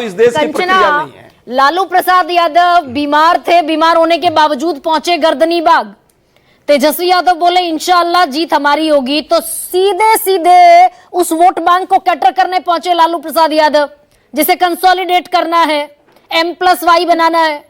इस देश की प्रक्रिया नहीं है। लालू प्रसाद यादव बीमार थे, बीमार होने के बावजूद पहुंचे गर्दनी बाग। तेजस्वी यादव बोले इंशाअल्लाह जीत हमारी होगी, तो सीधे सीधे उस वोट बैंक को कैटर करने पहुंचे लालू प्रसाद यादव, जिसे कंसोलिडेट करना है, M+Y बनाना है।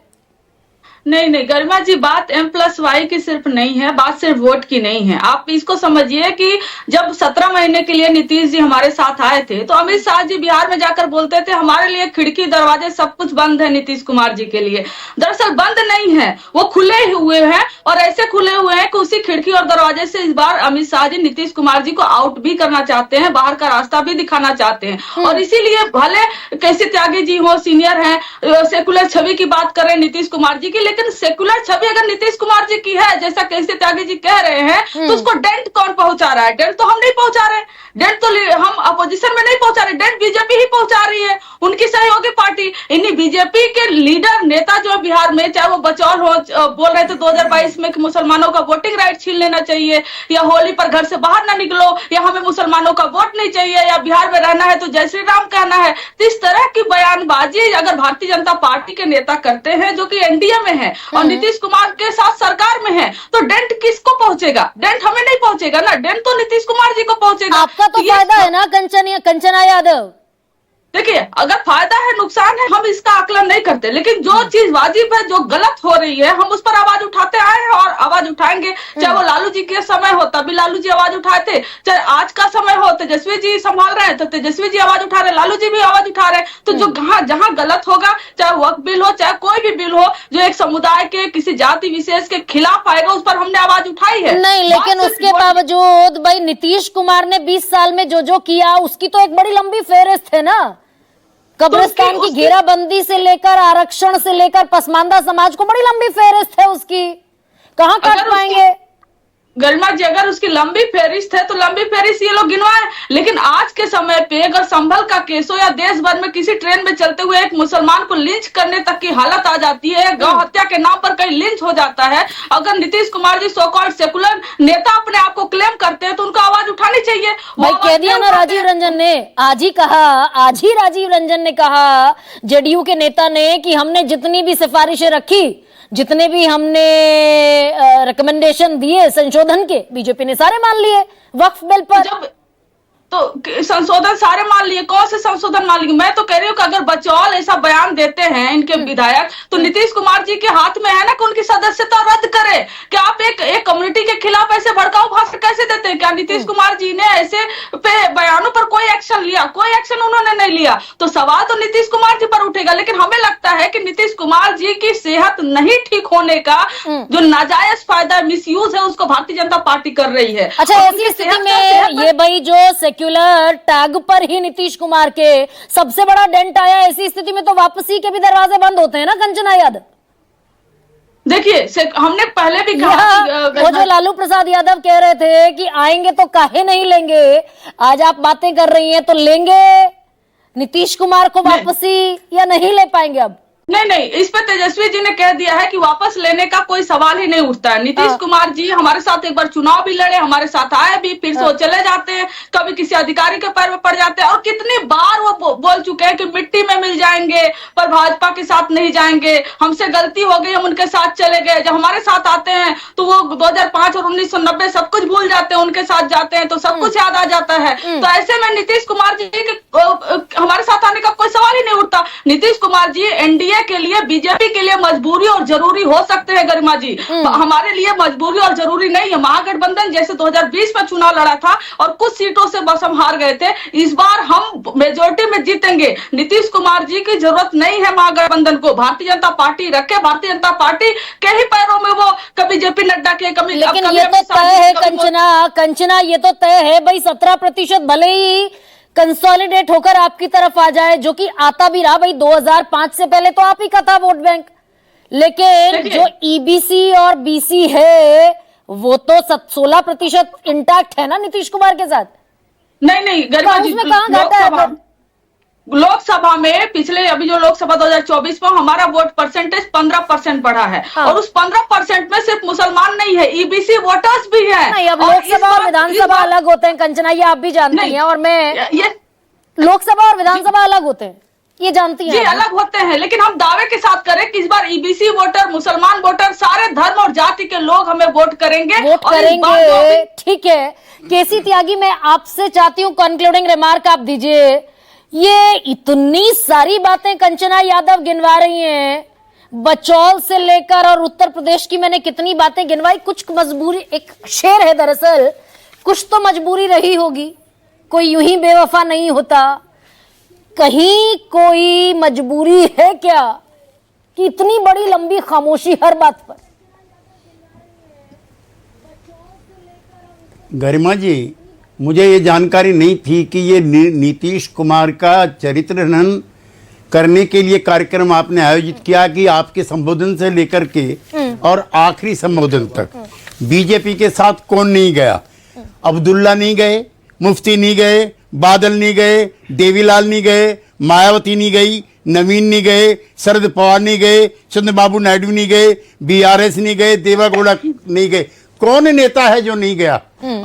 नहीं गरिमा जी, बात M+Y की सिर्फ नहीं है, बात सिर्फ वोट की नहीं है। आप इसको समझिए कि जब 17 महीने के लिए नीतीश जी हमारे साथ आए थे तो अमित शाह जी बिहार में जाकर बोलते थे हमारे लिए खिड़की दरवाजे सब कुछ बंद है नीतीश कुमार जी के लिए। दरअसल बंद नहीं है, वो खुले हुए हैं, और ऐसे खुले हुए हैं कि उसी खिड़की और दरवाजे से इस बार अमित शाह जी नीतीश कुमार जी को आउट भी करना चाहते हैं, बाहर का रास्ता भी दिखाना चाहते हैं। और इसीलिए भले कैसे त्यागी जी हो, सीनियर हैं, सेकुलर छवि की बात करें नीतीश कुमार जी की, लेकिन सेकुलर छवि अगर नीतीश कुमार जी की है, जैसा कैसे त्यागी जी कह रहे हैं, तो उसको डेंट कौन पहुंचा रहा है? डेंट तो हम नहीं पहुंचा रहे, डेंट तो हम अपोजिशन में नहीं पहुंचा रहे, डेंट बीजेपी ही पहुंचा रही है, उनकी सहयोगी पार्टी। इन्हीं बीजेपी के लीडर नेता जो बिहार में, चाहे वो बचौल हो, बोल रहे थे 2022 में कि मुसलमानों का वोटिंग राइट छीन लेना चाहिए, या होली पर घर से बाहर ना निकलो, या हमें मुसलमानों का वोट नहीं चाहिए, या बिहार में रहना है तो जय श्री राम कहना है। तो इस तरह की बयानबाजी अगर भारतीय जनता पार्टी के नेता करते हैं जो कि एनडीए में है और नीतीश कुमार के साथ सरकार में है, तो डेंट किसको पहुंचेगा? डेंट हमें नहीं पहुंचेगा ना, डेंट तो नीतीश कुमार जी को पहुंचेगा। आपका तो फायदा है ना कंचना यादव। देखिए, अगर फायदा है नुकसान है हम इसका आकलन नहीं करते, लेकिन जो चीज वाजिब है, जो गलत हो रही है, हम उस पर आवाज उठाते आए हैं और आवाज उठाएंगे। चाहे वो लालू जी के समय हो तभी लालू जी आवाज उठाए थे, चाहे आज का समय हो, तेजस्वी जी संभाल रहे हैं तो तेजस्वी जी आवाज उठा रहे हैं, लालू जी भी आवाज उठा रहे हैं। तो जो जहां गलत होगा, चाहे वक्फ बिल हो, चाहे कोई भी बिल हो जो एक समुदाय के किसी जाति विशेष के खिलाफ आएगा, उस पर हमने आवाज उठाई है। नहीं, लेकिन उसके बावजूद भाई नीतीश कुमार ने 20 साल में जो किया उसकी तो एक बड़ी लंबी फेहरिस्त है ना। कब्रिस्तान की घेराबंदी से लेकर आरक्षण से लेकर पसमानदा समाज को बड़ी लंबी फेहरिस्त है उसकी, कहां काट पाएंगे? गरिमा जी, अगर उसकी लंबी फेहरिस्त है तो लंबी फेहरिस्त ये लोग गिनवाए, लेकिन आज के समय पे अगर संभल का केस हो या देश भर में किसी ट्रेन में चलते हुए एक मुसलमान को लिंच करने तक की हालत आ जाती है, गौ हत्या के नाम पर कहीं लिंच हो जाता है, अगर Nitish Kumar ji so called secular नेता अपने आप को क्लेम करते हैं तो उनको आवाज उठानी चाहिए। भाई कह दिया ना राजीव रंजन ने, आज ही राजीव रंजन ने कहा, जेडीयू के नेता ने, कि हमने जितनी भी सिफारिशें रखी, जितने भी हमने रिकमेंडेशन दिए संशोधन के, बीजेपी ने सारे मान लिए वक्फ बिल पर। तो संशोधन सारे मान लिए, कौन से संशोधन मान लिए? मैं तो कह रही हूँ कि अगर बचौल ऐसा बयान देते हैं इनके विधायक, तो नीतीश कुमार जी के हाथ में है ना कि उनकी सदस्यता रद्द करे। क्या आप एक कम्युनिटी के खिलाफ ऐसे भड़काऊ भाषण कैसे देते हैं? क्या नीतीश कुमार जी ने ऐसे पे बयानों पर कोई एक्शन लिया? कोई एक्शन उन्होंने नहीं लिया। तो सवाल तो नीतीश कुमार जी पर उठेगा, लेकिन हमें लगता है कि नीतीश कुमार जी की सेहत नहीं ठीक होने का जो नाजायज फायदा, मिसयूज है, उसको भारतीय जनता पार्टी कर रही है। अच्छा, ऐसी स्थिति में ये भाई जो सेक्युलर टैग पर ही नीतीश कुमार के सबसे बड़ा डेंट आया, ऐसी स्थिति में तो वापसी के भी दरवाजे बंद होते हैं ना कंचना यादव। देखिए, हमने पहले भी कहा, वो जो लालू प्रसाद यादव कह रहे थे कि आएंगे तो काहे नहीं लेंगे, आज आप बातें कर रही हैं तो लेंगे नीतीश कुमार को वापसी या नहीं ले पाएंगे? अब नहीं, इस पर तेजस्वी जी ने कह दिया है कि वापस लेने का कोई सवाल ही नहीं उठता है। नीतीश कुमार जी हमारे साथ एक बार चुनाव भी लड़े, हमारे साथ आए भी, फिर से वो चले जाते हैं, कभी किसी अधिकारी के पैर में पड़ जाते हैं, और कितनी बार वो बोल चुके हैं कि मिट्टी में मिल जाएंगे पर भाजपा के साथ नहीं जाएंगे, हमसे गलती हो गई, हम उनके साथ चले गए। जब हमारे साथ आते हैं तो वो 2005 और 1990 सब कुछ भूल जाते हैं, उनके साथ जाते हैं तो सब कुछ याद आ जाता है। तो ऐसे में नीतीश कुमार जी के हमारे साथ आने का कोई सवाल ही नहीं उठता। नीतीश कुमार जी एनडीए के लिए, बीजेपी के लिए मजबूरी और जरूरी हो सकते हैं गरिमा जी, हमारे लिए मजबूरी और जरूरी नहीं है। महागठबंधन जैसे 2020 में चुनाव लड़ा था और कुछ सीटों से बस हम हार गए थे, इस बार हम मेजोरिटी में जीतेंगे। नीतीश कुमार जी की जरूरत नहीं है महागठबंधन को, भारतीय जनता पार्टी रखे, भारतीय जनता पार्टी के ही पैरों में वो कभी जेपी नड्डा के, कभी, लेकिन ये तो तय है कंचना, ये तो तय है भाई 17% भले ही कंसोलिडेट होकर आपकी तरफ आ जाए, जो कि आता भी रहा भाई 2005 से पहले तो आप ही का था वोट बैंक, लेकिन जो ईबीसी और बीसी है वो तो 16% इंटैक्ट है ना नीतीश कुमार के साथ। नहीं गरिमा जी, उसमें कहां घाटा है? लोकसभा में पिछले अभी जो लोकसभा 2024 में हमारा वोट परसेंटेज 15% बढ़ा है, और उस 15% में सिर्फ मुसलमान नहीं है, ईबीसी वोटर्स भी हैं। नहीं, अब लोकसभा और विधानसभा अलग होते हैं कंचना, ये आप भी जानती हैं, और मैं लोकसभा और विधानसभा अलग होते हैं। ये जानती जी हैं आप? अलग होते हैं, लेकिन हम दावे के साथ करें कि इस बार ईबीसी वोटर, मुसलमान वोटर, सारे धर्म और जाति के लोग हमें वोट करेंगे। वोट और इस बार करेंगे, ठीक है। केसी त्यागी, मैं आपसे चाहती हूँ कंक्लूडिंग रिमार्क आप दीजिए। ये इतनी सारी बातें कंचना यादव गिनवा रही हैं, बचौल से लेकर और उत्तर प्रदेश की मैंने कितनी बातें गिनवाई। कुछ मजबूरी, एक शेर है दरअसल, कुछ तो मजबूरी रही होगी, कोई यूं ही बेवफा नहीं होता। कहीं कोई मजबूरी है क्या कि इतनी बड़ी लंबी खामोशी हर बात पर? गरिमा जी, मुझे ये जानकारी नहीं थी कि ये नीतीश कुमार का चरित्र हनन करने के लिए कार्यक्रम आपने आयोजित किया, कि आपके संबोधन से लेकर के और आखिरी संबोधन तक बीजेपी के साथ कौन नहीं गया? अब्दुल्ला नहीं गए, मुफ्ती नहीं गए, बादल नहीं गए, देवीलाल नहीं गए, मायावती नहीं गई, नवीन नहीं गए, शरद पवार नहीं गए, चंद्रबाबू नायडू नहीं गए, बीआरएस नहीं गए, देवागौड़ा नहीं गए। कौन नेता है जो नहीं गया?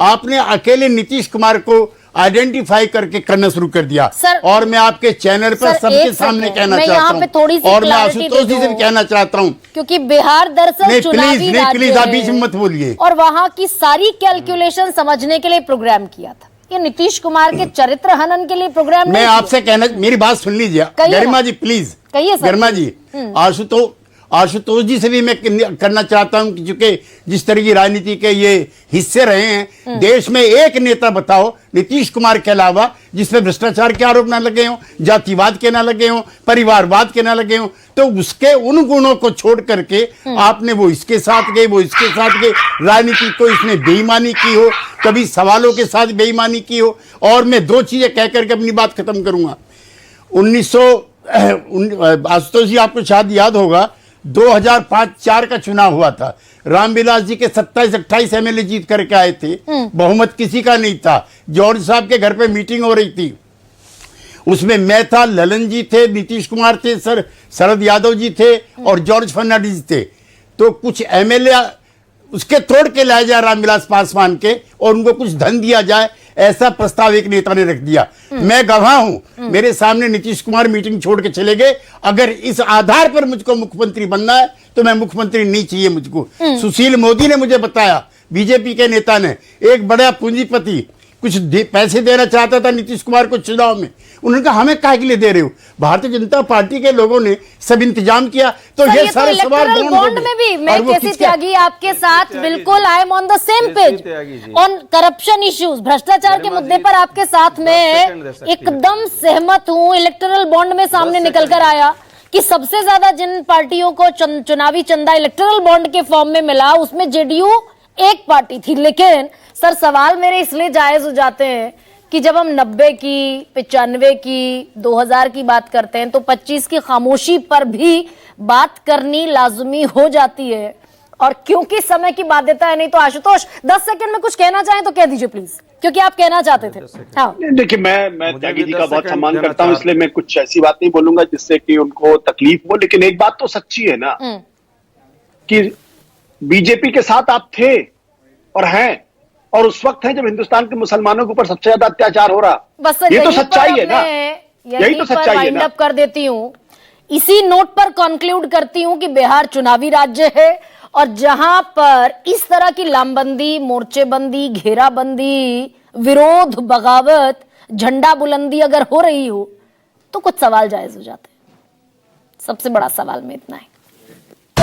आपने अकेले नीतीश कुमार को आइडेंटिफाई करके करना शुरू कर दिया। और मैं आपके चैनल पर सबके सामने कहना चाहता हूँ, और मैं आशुतोष जी से भी कहना चाहता हूँ, क्योंकि बिहार दरअसल चुनावी राज्य प्लीज आप बीच में मत बोलिए। और वहां की सारी कैलकुलेशन समझने के लिए प्रोग्राम किया था। ये नीतीश कुमार के चरित्र हनन के लिए प्रोग्राम मैं आपसे कहना, मेरी बात सुन लीजिए गरिमा जी, प्लीज। कहिए सर। गरिमा जी, आशुतोष जी से भी मैं करना चाहता हूं कि चूंकि जिस तरह की राजनीति के ये हिस्से रहे हैं, देश में एक नेता बताओ नीतीश कुमार के अलावा जिसपे भ्रष्टाचार के आरोप ना लगे हों, जातिवाद के ना लगे हों, परिवारवाद के ना लगे हों। तो उसके उन गुणों को छोड़ करके आपने वो इसके साथ गए, वो इसके साथ गए, राजनीति को इसने बेईमानी की हो, कभी सवालों के साथ बेईमानी की हो। और मैं दो चीजें कह करके अपनी बात खत्म करूंगा। आशुतोष जी, आपको शायद याद होगा 2005-4 का चुनाव हुआ था, रामविलास जी के 27-28 एमएलए जीत करके आए थे, बहुमत किसी का नहीं था। जॉर्ज साहब के घर पे मीटिंग हो रही थी, उसमें मैं था, ललन जी थे, नीतीश कुमार थे, शरद यादव जी थे और जॉर्ज फर्नांडिस थे। तो कुछ एमएलए उसके तोड़ के लाए जाए रामविलास पासवान के, और उनको कुछ धन दिया जाए, ऐसा प्रस्ताव एक नेता ने रख दिया। मैं गवाह हूं, मेरे सामने नीतीश कुमार मीटिंग छोड़ के चले गए। अगर इस आधार पर मुझको मुख्यमंत्री बनना है तो मैं मुख्यमंत्री नहीं चाहिए मुझको। सुशील मोदी ने मुझे बताया, बीजेपी के नेता ने, एक बड़ा पूंजीपति कुछ पैसे देना चाहता था नीतीश कुमार को चुनाव में। उन्होंने कहा हमें काहे के लिए दे रहे हो? भारतीय जनता पार्टी के लोगों ने सब इंतजाम किया। तो ये सारे सवाल बॉन्ड में भी मैं केसी त्यागी आपके साथ बिल्कुल I am on the same page on corruption issues, भ्रष्टाचार के मुद्दे पर आपके साथ में एकदम सहमत हूं। इलेक्टोरल बॉन्ड में सामने निकल कर आया कि सबसे ज्यादा जिन पार्टियों को चुनावी चंदा इलेक्टोरल बॉन्ड के फॉर्म में मिला, उसमें जेडीयू एक पार्टी थी। लेकिन सर, सवाल मेरे इसलिए जायज हो जाते हैं कि जब हम 90 की, 95 की, 2000 की बात करते हैं तो 25 की खामोशी पर भी बात करनी लाजमी हो जाती है। और क्योंकि समय की बाध्यता है, नहीं तो आशुतोष 10 सेकंड में कुछ कहना चाहें तो कह दीजिए प्लीज, क्योंकि आप कहना चाहते थे। हाँ, देखिए, मैं त्यागी जी का बहुत सम्मान करता हूं, इसलिए मैं कुछ ऐसी बात नहीं बोलूंगा जिससे कि उनको तकलीफ हो। लेकिन एक बात तो सच्ची है ना कि बीजेपी के साथ आप थे और हैं, और उस वक्त है जब हिंदुस्तान के मुसलमानों के ऊपर सबसे ज्यादा अत्याचार हो रहा। बस ये तो सच्चाई है ना, यही तो सच्चाई है ना। कर देती हूँ, इसी नोट पर कंक्लूड करती हूँ कि बिहार चुनावी राज्य है, और जहां पर इस तरह की लामबंदी, मोर्चेबंदी, घेराबंदी, विरोध, बगावत, झंडा बुलंदी अगर हो रही हो तो कुछ सवाल जायज हो जाते हैं। सबसे बड़ा सवाल में इतना है।